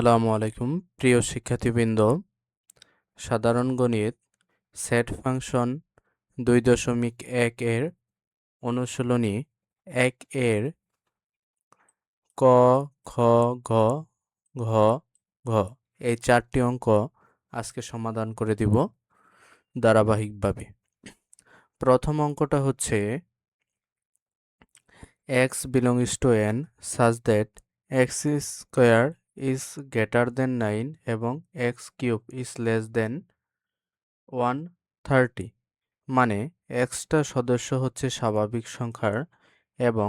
আসসালামু আলাইকুম প্রিয় শিক্ষার্থীবৃন্দ। সাধারণ গণিত সেট ফাংশন 2.1 এর অনুশীলনী 1 এর ক, খ, গ, ঘ, ঘ এই 4টি অঙ্ক আজকে সমাধান করে দিব ধারাবাহিকভাবে। প্রথম অঙ্কটা হচ্ছে x belongs to n such that x square is greater than 9 এবং x cube is less than 130, মানে এক্সটা সদস্য হচ্ছে স্বাভাবিক সংখ্যার এবং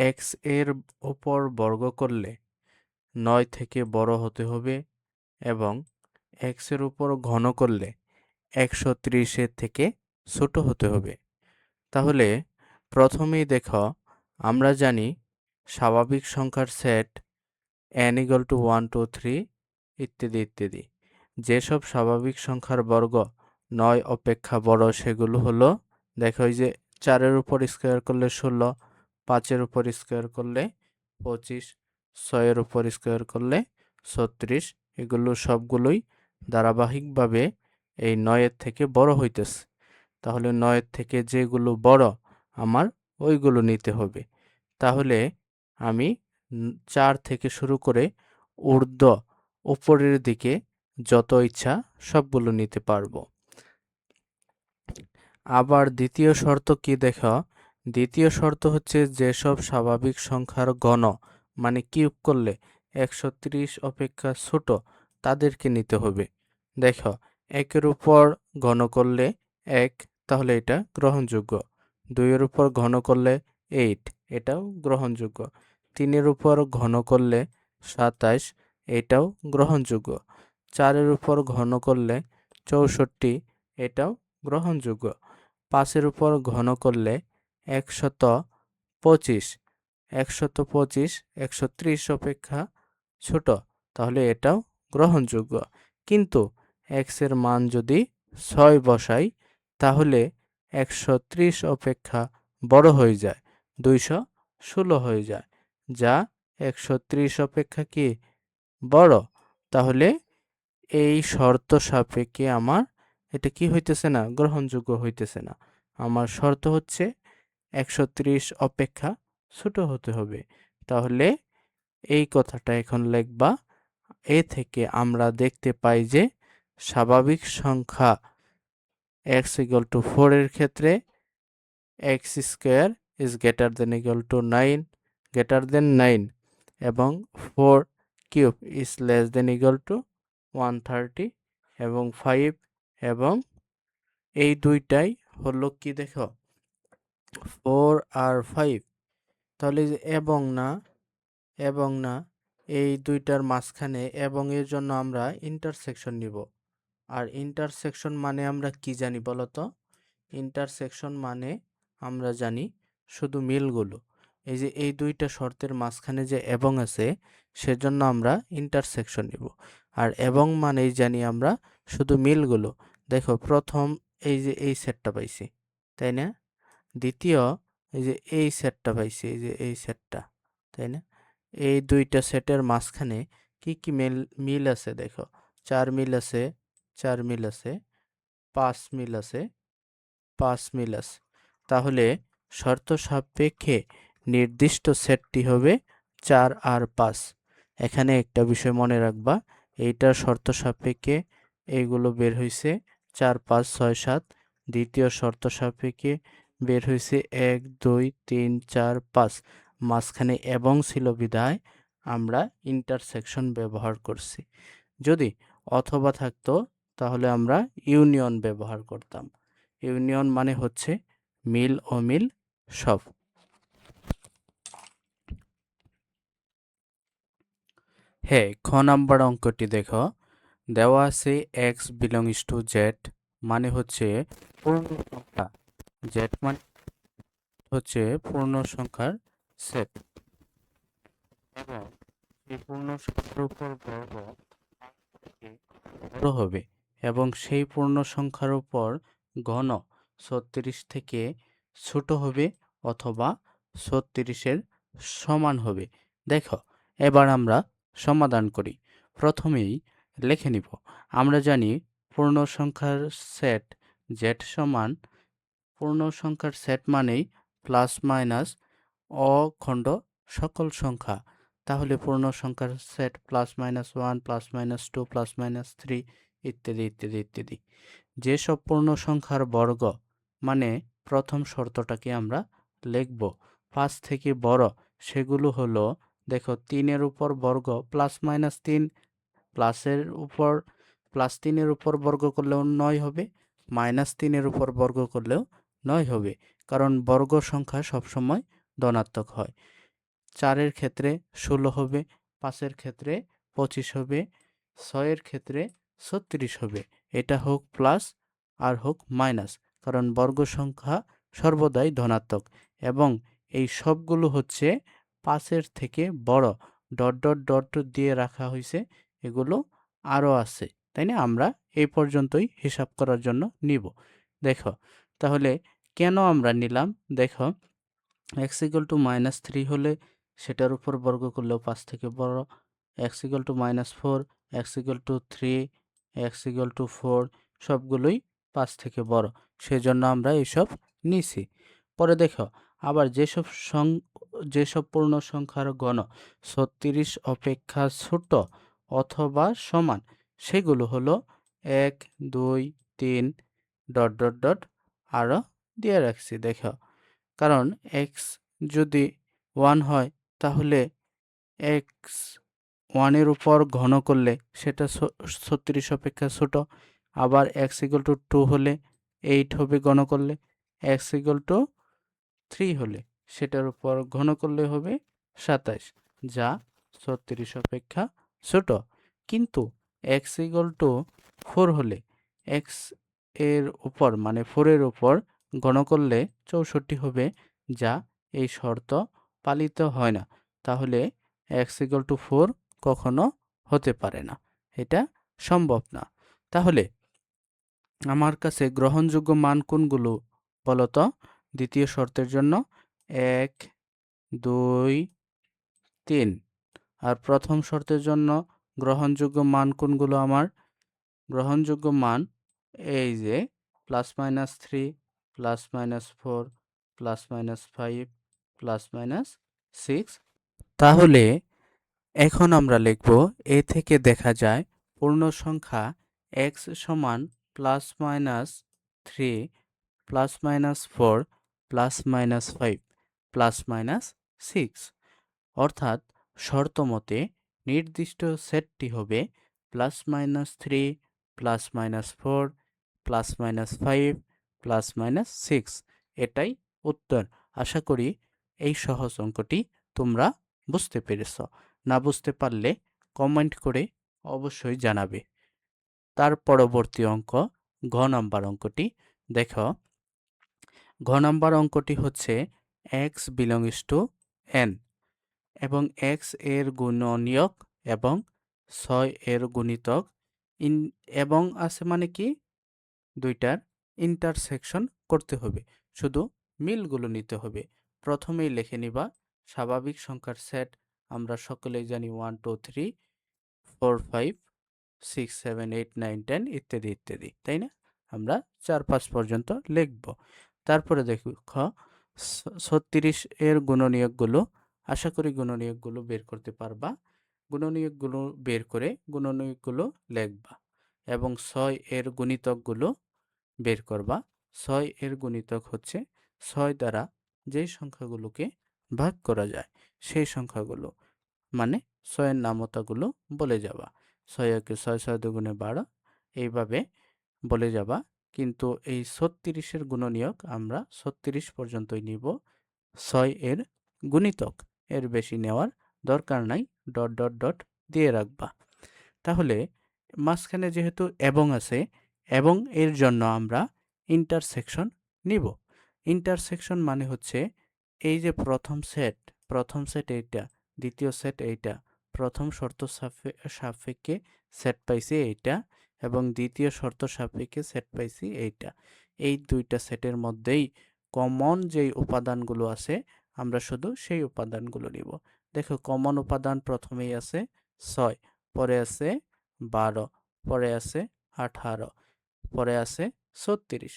এক্স এর উপর বর্গ করলে 9 থেকে বড় হতে হবে এবং এক্স এর উপর ঘন করলে 130 এর থেকে ছোট হতে হবে। তাহলে প্রথমেই দেখো, আমরা জানি স্বাভাবিক সংখ্যার সেট n = 1 2 3 ইত্যাদি ইত্যাদি। যেসব স্বাভাবিক সংখ্যার বর্গ 9 অপেক্ষা বড় সেগুলো হলো, দেখো এই যে 4 এর উপর স্কোয়ার করলে 16, 5 এর উপর স্কোয়ার করলে 25, 6 এর উপর স্কোয়ার করলে 36, এগুলো সবগুলোই ধারাবাহিকভাবে এই 9 এর থেকে বড় হইতেছে। তাহলে 9 এর থেকে যেগুলো বড় আমার ওইগুলো নিতে হবে। তাহলে আমি 4 থেকে শুরু করে ঊর্ধ্ব উপরের দিকে যত ইচ্ছা সবগুলো নিতে পারবো। আবার দ্বিতীয় শর্ত কি দেখো, দ্বিতীয় শর্ত হচ্ছে যেসব স্বাভাবিক সংখ্যার ঘন মানে কিউব করলে 130 অপেক্ষা ছোট তাদেরকে নিতে হবে। দেখো, 1 এর উপর ঘন করলে 1, তাহলে এটা গ্রহণযোগ্য। 2 এর উপর ঘন করলে 8, এটাও গ্রহণযোগ্য। 3 এর উপর ঘন করলে 27, এটাও গ্রহণযোগ্য। 4 এর উপর ঘন করলে 64, এটাও গ্রহণযোগ্য। 5 এর উপর ঘন করলে 125, 130 অপেক্ষা ছোট, তাহলে এটাও গ্রহণযোগ্য। কিন্তু x এর মান যদি 6 বসাই তাহলে 130 অপেক্ষা বড় হয়ে যায়, 216 হয়ে যায়, যা 130 অপেক্ষা কি বড়। তাহলে এই শর্ত সাপেক্ষে আমার এটা কি হইতেছে না, গ্রহণযোগ্য হইতেছে না। আমার শর্ত হচ্ছে 130 অপেক্ষা ছোট হতে হবে। তাহলে এই কথাটা এখন লিখবা। এ থেকে আমরা দেখতে পাই যে স্বাভাবিক সংখ্যা x = 4 এর ক্ষেত্রে x square is greater than equal to 9 এবং 4 cube is less than equal to 130 এবং 5 এবং এই দুইটাই হলো কি দেখো 4 আর 5। তাহলে যে এবং না এই দুইটার মাঝখানে এবং এর জন্য আমরা ইন্টারসেকশন নিব। আর ইন্টারসেকশন মানে আমরা কি জানি বলো তো? ইন্টারসেকশন মানে আমরা জানি শুধু মিলগুলো। এই যে এই দুইটা শর্তের মাঝখানে যে এবং আছে সেজন্য আমরা ইন্টারসেকশন নিব। আর এবং মানেই জানি আমরা শুধু মিলগুলো। দেখো, প্রথম এই যে এই সেটটা পাইছি, তাই না? দ্বিতীয় এই যে এই সেটটা পাইছি, এই যে এই সেটটা, তাই না? এই দুইটা সেটের মাঝখানে কি কি মিল আছে দেখো, 4 মিল আছে, 4 মিল আছে, 5 মিল আছে, 5 মিল আছে। তাহলে শর্ত সাপেক্ষে নির্দিষ্ট সেটটি হবে 4 আর 5। এখানে একটা বিষয় মনে রাখবা, এইটার শর্ত সাপেক্ষে এইগুলো বের হইছে 4 5 6 7। দ্বিতীয় শর্ত সাপেক্ষে বের হইছে 1 2 3 4 5। মাঝখানে এবং ছিল বিধায় আমরা ইন্টারসেকশন ব্যবহার করছি। যদি অথবা থাকতো তাহলে আমরা ইউনিয়ন ব্যবহার করতাম। ইউনিয়ন মানে হচ্ছে মিল অমিল সব। হ্যাঁ, খ নাম্বার অঙ্কটি দেখো, দেওয়া আছে x belongs to z, মানে হচ্ছে পূর্ণ সংখ্যা। z মানে হচ্ছে পূর্ণ সংখ্যার সেট এবং এই পূর্ণ সংখ্যার উপর বর্গ বড় হবে এবং সেই পূর্ণ সংখ্যার উপর ঘন 36 থেকে ছোট হবে অথবা 36-এর সমান হবে। দেখো, এবার আমরা সমাধান করি। প্রথমেই লিখে নিব। আমরা জানি পূর্ণ সংখ্যার সেট z সমান পূর্ণ সংখ্যার সেট মানেই প্লাস মাইনাস অখণ্ড সকল সংখ্যা। তাহলে পূর্ণ সংখ্যার set plus minus 1 plus minus 2 plus minus 3 ইত্যাদি ইত্যাদি ইত্যাদি। যেসব পূর্ণ সংখ্যার বর্গ মানে প্রথম শর্তটাকে আমরা লিখব 5 থেকে বড়, সেগুলো হলো দেখো 3-এর উপর বর্গ প্লাস মাইনাস 3, প্লাসের উপর প্লাস 3-এর উপর বর্গ করলেও 9 হবে, মাইনাস 3-এর উপর বর্গ করলেও 9 হবে, কারণ বর্গ সংখ্যা সবসময় ধনাত্মক হয়। 4-এর ক্ষেত্রে 16 হবে, 5-এর ক্ষেত্রে 25 হবে, 6-এর ক্ষেত্রে 36 হবে। এটা হোক প্লাস আর হোক মাইনাস, কারণ বর্গ সংখ্যা সর্বদাই ধনাত্মক এবং এই সবগুলো হচ্ছে 5-এর থেকে বড়। ডট ডট ডট দিয়ে রাখা হয়েছে, এগুলো আরও আছে, তাই না? আমরা এই পর্যন্তই হিসাব করার জন্য নিব। দেখো তাহলে কেন আমরা নিলাম, দেখো x = -3 হলে সেটার উপর বর্গ করলেও 5 থেকে বড়, x = -4, x = 3, x = 4 সবগুলোই 5 থেকে বড়, সেজন্য আমরা এইসব নিছি। পরে দেখো আবার যেসব পূর্ণ সংখ্যার গণ 36 অপেক্ষা ছোট অথবা সমান সেগুলো হলো 1, 2, 3 ডট ডট ডট আরও দিয়ে রাখছি। দেখো কারণ x যদি 1 হয় তাহলে x 1-এর উপর ঘন করলে সেটা 36 অপেক্ষা ছোট। আবার x = 2 হলে 8 হবে ঘন করলে, x = 3 হলে সেটার উপর ঘন করলে হবে 27, যা 36 অপেক্ষা ছোট। কিন্তু x = 4 হলে x এর উপর মানে 4-এর উপর ঘন করলে 64 হবে, যা এই শর্ত পালিত হয় না। তাহলে x = 4 কখনো হতে পারে না, এটা সম্ভব না। তাহলে আমার কাছে গ্রহণযোগ্য মান কোনগুলো বলতো? দ্বিতীয় শর্তের জন্য 1, 2, 3। আর প্রথম শর্তের জন্য গ্রহণযোগ্য মান কোনগুলো? আমার গ্রহণযোগ্য মান এই যে +-3, +-4, +-5, +-6। তাহলে এখন আমরা লিখব এ থেকে দেখা যায় পূর্ণ সংখ্যা x সমান +-3, +-4, +-5, +-6, অর্থাৎ শর্তমতে নির্দিষ্ট সেটটি হবে +-3, +-4, +-5, +-6। এটাই উত্তর। আশা করি এই সহজ অঙ্কটি তোমরা বুঝতে পেরেছ। না বুঝতে পারলে কমেন্ট করে অবশ্যই জানাবে। তার পরবর্তী অঙ্ক ঘ নাম্বার অঙ্কটি দেখো। ঘ নাম্বার অঙ্কটি হচ্ছে x belongs to n এবং x এর গুণনীয়ক এবং 6 এর গুণিতক এবং আছে মানে কি দুইটার ইন্টারসেকশন করতে হবে, শুধু মিলগুলো নিতে হবে। প্রথমেই লিখে নিবা স্বাভাবিক সংখ্যার সেট, আমরা সকলেই জানি 1, 2, 3, 4, 5, 6, 7, 8, 9, 10 ইত্যাদি ইত্যাদি, তাই না? আমরা 4-5 পর্যন্ত লিখব। তারপরে দেখো 36 এর গুণনীয়কগুলো, আশা করি গুণনীয়কগুলো বের করতে পারবা। গুণনীয়কগুলো বের করে গুণনীয়কগুলো লিখবা এবং 6 এর গুণিতকগুলো বের করবা। 6 এর গুণিতক হচ্ছে 6 দ্বারা যেই সংখ্যাগুলোকে ভাগ করা যায় সেই সংখ্যাগুলো, মানে 6 এর নামতাগুলো বলে যাবা। 6-একে 6, 6 দুগুণে 12 এইভাবে বলে যাবা। কিন্তু এই 36 এর গুণনীয়ক আমরা 36 পর্যন্তই নিব। 6 এর গুণিতক এর বেশি নেওয়ার দরকার নাই, ডট ডট ডট দিয়ে রাখবা। তাহলে মাঝখানে যেহেতু এবং আছে, এবং এর জন্য আমরা ইন্টারসেকশন নিব। ইন্টারসেকশন মানে হচ্ছে এই যে প্রথম সেট এইটা, দ্বিতীয় সেট এইটা, প্রথম শর্ত সাপেক্ষে সেট পাইছি এইটা এবং দ্বিতীয় শর্ত সাপেক্ষে সেট পাইছি এইটা। এই দুইটা সেটের মধ্যেই কমন যেই উপাদানগুলো আছে আমরা শুধু সেই উপাদানগুলো নিব। দেখো কমন উপাদান প্রথমেই আছে 6, পরে আছে 12, পরে আছে 18, পরে আছে 36।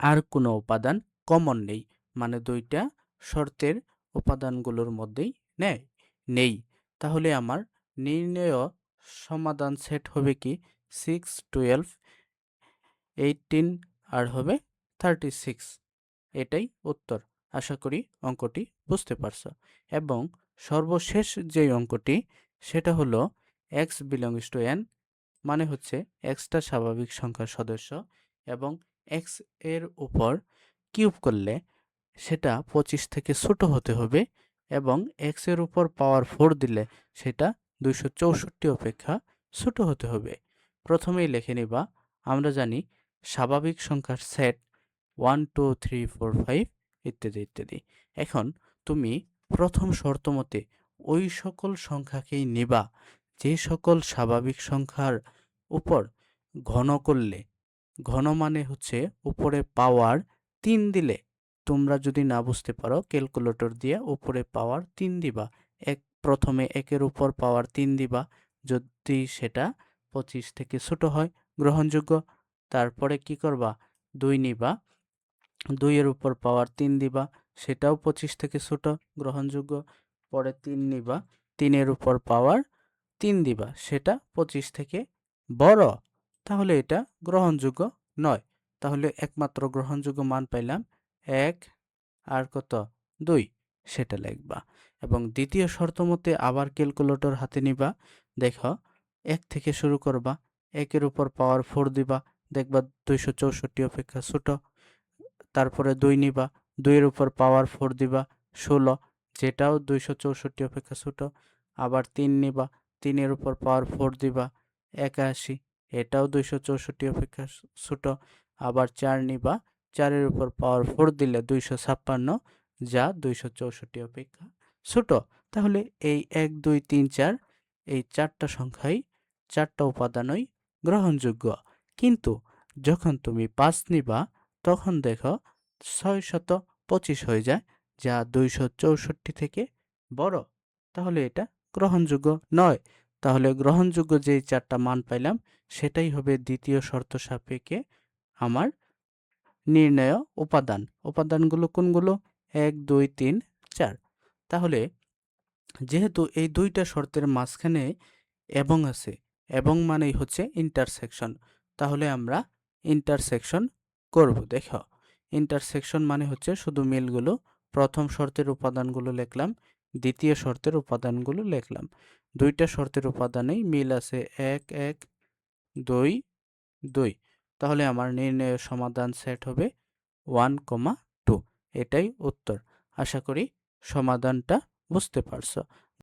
আর কোনো উপাদান কমন নেই, মানে দুইটা শর্তের উপাদানগুলোর মধ্যেই নেই। তাহলে আমার নির্ণেয় সমাধান সেট হবে কি 6, 12, 18 আর হবে 36। এটাই উত্তর। আশা করি অঙ্কটি বুঝতে পারছো। এবং সর্বশেষ যে অঙ্কটি সেটা হলো x belongs to n, মানে হচ্ছে এক্সটা স্বাভাবিক সংখ্যার সদস্য এবং এক্স এর উপর কিউব করলে সেটা 25 থেকে ছোট হতে হবে এবং এক্স এর উপর পাওয়ার 4 দিলে সেটা 264 অপেক্ষা ছোট হতে হবে। প্রথমেই লিখে নিবা, আমরা জানি স্বাভাবিক সংখ্যার সেট 1, 2, 3, 4, 5 ইত্যাদি ইত্যাদি। এখন তুমি প্রথম শর্ত মতে ওই সকল সংখ্যাকেই নিবা যে সকল স্বাভাবিক সংখ্যার উপর ঘন করলে, ঘন মানে হচ্ছে উপরে পাওয়ার 3 দিলে, তোমরা যদি না বুঝতে পারো ক্যালকুলেটর দিয়ে উপরে পাওয়ার 3 দিবা। প্রথমে একের উপর পাওয়ার 3 দিবা, যদি সেটা 25 থেকে ছোট হয় গ্রহণযোগ্য। তারপরে কি করবা, 2 নিবা, 2 এর উপর পাওয়ার 3 দিবা, সেটাও 25 থেকে ছোট গ্রহণযোগ্য। পরে 3 নিবা, 3 এর উপর পাওয়ার 3 দিবা, সেটা 25 থেকে বড়, তাহলে এটা গ্রহণযোগ্য নয়। তাহলে একমাত্র গ্রহণযোগ্য মান পাইলাম 1 আর কত 2, সেটা লিখবা। এবং দ্বিতীয় শর্ত মতে আবার ক্যালকুলেটর হাতে নিবা, দেখো 1 থেকে শুরু করবা, 1 এর উপর পাওয়ার 4 দিবা, দেখবা 264 অপেক্ষা ছোট। তারপরে 2 নিবা, 2 এর উপর পাওয়ার 4 দিবা, 16, যেটাও 264 অপেক্ষা ছোট। আবার 3 নিবা, 3 এর উপর পাওয়ার 4 দিবা, 81, এটাও 264 অপেক্ষা ছোট। আবার 4 নিবা, 4 এর উপর পাওয়ার 4 দিলে 256, যা 264 অপেক্ষা ছোট। তাহলে এই 1, 2, 3, 4 এই 4টা সংখ্যাই, 4টা উপাদানই গ্রহণযোগ্য। কিন্তু যখন তুমি 5 নিবা তখন দেখো 625 হয়ে যায়, যা 264 থেকে বড়, তাহলে এটা গ্রহণযোগ্য নয়। তাহলে গ্রহণযোগ্য যেই 4টা মান পাইলাম সেটাই হবে দ্বিতীয় শর্ত সাপেক্ষে আমার নির্ণেয় উপাদান। উপাদানগুলো কোনগুলো? 1, 2, 3, 4। তাহলে যেহেতু এই দুইটা শর্তের মাঝখানে এবং আছে, এবং মানেই হচ্ছে ইন্টারসেকশন, তাহলে আমরা ইন্টারসেকশন করব। দেখো, ইন্টারসেকশন মানে হচ্ছে শুধু মিলগুলো, প্রথম শর্তের উপাদানগুলো লিখলাম, দ্বিতীয় শর্তের উপাদানগুলো লিখলাম। দুইটা শর্তের উপাদানেই মিল আছে, 1, 1, 2, 2। তাহলে আমার নির্ণয়ের সমাধান সেট হবে 1, 2। এটাই উত্তর। আশা করি সমাধানটা বুঝতে পারছো।